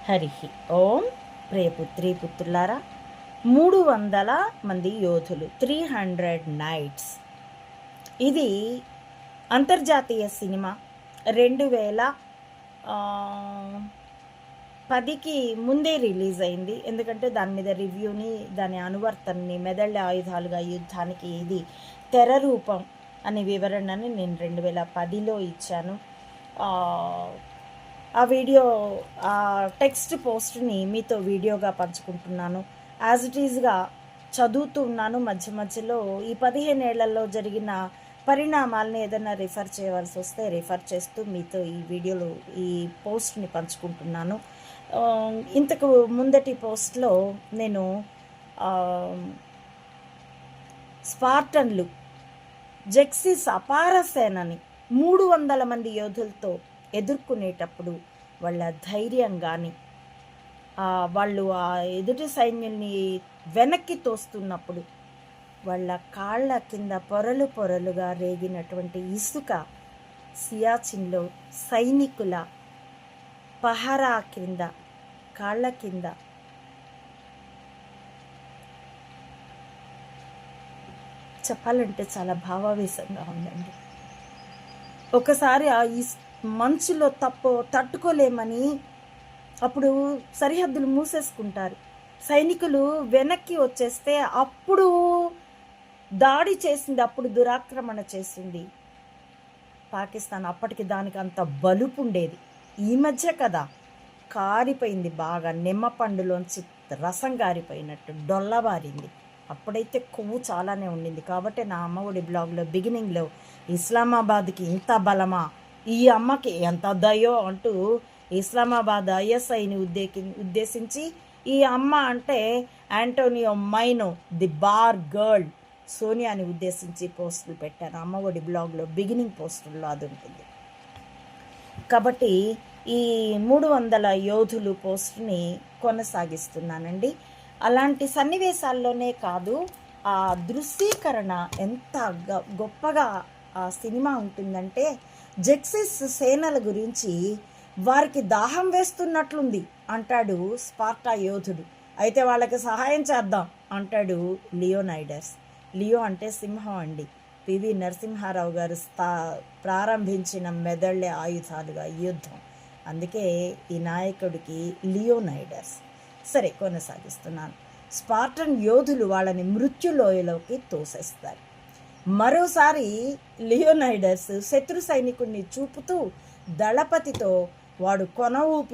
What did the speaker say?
హరి ఓం. ప్రియపుత్రి పుత్రులారా, 300 మంది యోధులు, 300 నైట్స్. ఇది అంతర్జాతీయ సినిమా. 2010కి ముందే రిలీజ్ అయింది. ఎందుకంటే దాని మీద రివ్యూని, దాని అనువర్తనని, మెదళ్ళ ఆయుధాలుగా యుద్ధానికి ఇది తెర రూపం అనే వివరణని నేను 2010లో ఇచ్చాను. ఆ వీడియో, ఆ టెక్స్ట్ పోస్ట్ని మీతో వీడియోగా పంచుకుంటున్నాను. యాజ్ ఇట్ ఈజ్గా చదువుతూ ఉన్నాను. మధ్య మధ్యలో ఈ 15 ఏళ్లలో జరిగిన పరిణామాలని ఏదైనా రిఫర్ చేయవలసి వస్తే రిఫర్ చేస్తూ మీతో ఈ వీడియోలో ఈ పోస్ట్ని పంచుకుంటున్నాను. ఇంతకు ముందటి పోస్ట్లో నేను స్పార్టన్లు జెక్సిస్ అపార సేనని 300 మంది యోధులతో ఎదుర్కొనేటప్పుడు వాళ్ళ ధైర్యం కానీ, వాళ్ళు ఆ ఎదుటి సైన్యుల్ని వెనక్కి తోస్తున్నప్పుడు వాళ్ళ కాళ్ళ కింద పొరలు పొరలుగా రేగినటువంటి ఇసుక సియాచిన్లో సైనికుల పహరా కింద, కాళ్ళ కింద చెప్పాలంటే చాలా భావావేశంగా ఉందండి. ఒకసారి ఆ మంచులో తట్టుకోలేమని అప్పుడు సరిహద్దులు మూసేసుకుంటారు. సైనికులు వెనక్కి వచ్చేస్తే అప్పుడు దాడి చేసింది, అప్పుడు దురాక్రమణ చేసింది పాకిస్తాన్. అప్పటికి దానికి అంత బలుపు ఉండేది. ఈ మధ్య కదా కారిపోయింది, బాగా నిమ్మ పండులోంచి రసం గారిపోయినట్టు డొల్లబారింది. అప్పుడైతే కొవ్వు చాలానే ఉండింది. కాబట్టి నా అమ్మఒడి బ్లాగ్లో బిగినింగ్లో ఇస్లామాబాద్కి ఇంత బలమా, ఈ అమ్మకి ఎంత దయో అంటూ ఇస్లామాబాద్ ఐఎస్ఐని ఉద్దేశించి, ఈ అమ్మ అంటే Antonio Maino the bar girl సోనియాని ఉద్దేశించి పోస్టులు పెట్టాను. అమ్మఒడి బ్లాగ్లో బిగినింగ్ పోస్టుల్లో అది ఉంటుంది. కాబట్టి ఈ 300 యోధులు పోస్టుని కొనసాగిస్తున్నానండి. అలాంటి సన్నివేశాల్లోనే కాదు, ఆ దృశ్యీకరణ ఎంత గొప్పగా ఆ సినిమా ఉంటుందంటే, జెక్సిస్ సేనల గురించి వారికి దాహం వేస్తున్నట్లుంది అంటాడు స్పార్టా యోధుడు. అయితే వాళ్ళకి సహాయం చేద్దాం అంటాడు లియోనైడస్. లియో అంటే సింహం అండి. పివి నరసింహారావు గారు ప్రారంభించిన మెదళ్ళే ఆయుధాలుగా యుద్ధం. అందుకే ఈ నాయకుడికి లియోనైడస్. సరే, కొనసాగిస్తున్నాను. స్పార్టన్ యోధులు వాళ్ళని మృత్యులోయలోకి తోసేస్తారు. మరోసారి లియోనైడస్ శత్రు సైనికుడిని చూపుతూ దళపతితో వాడు కొన ఊపి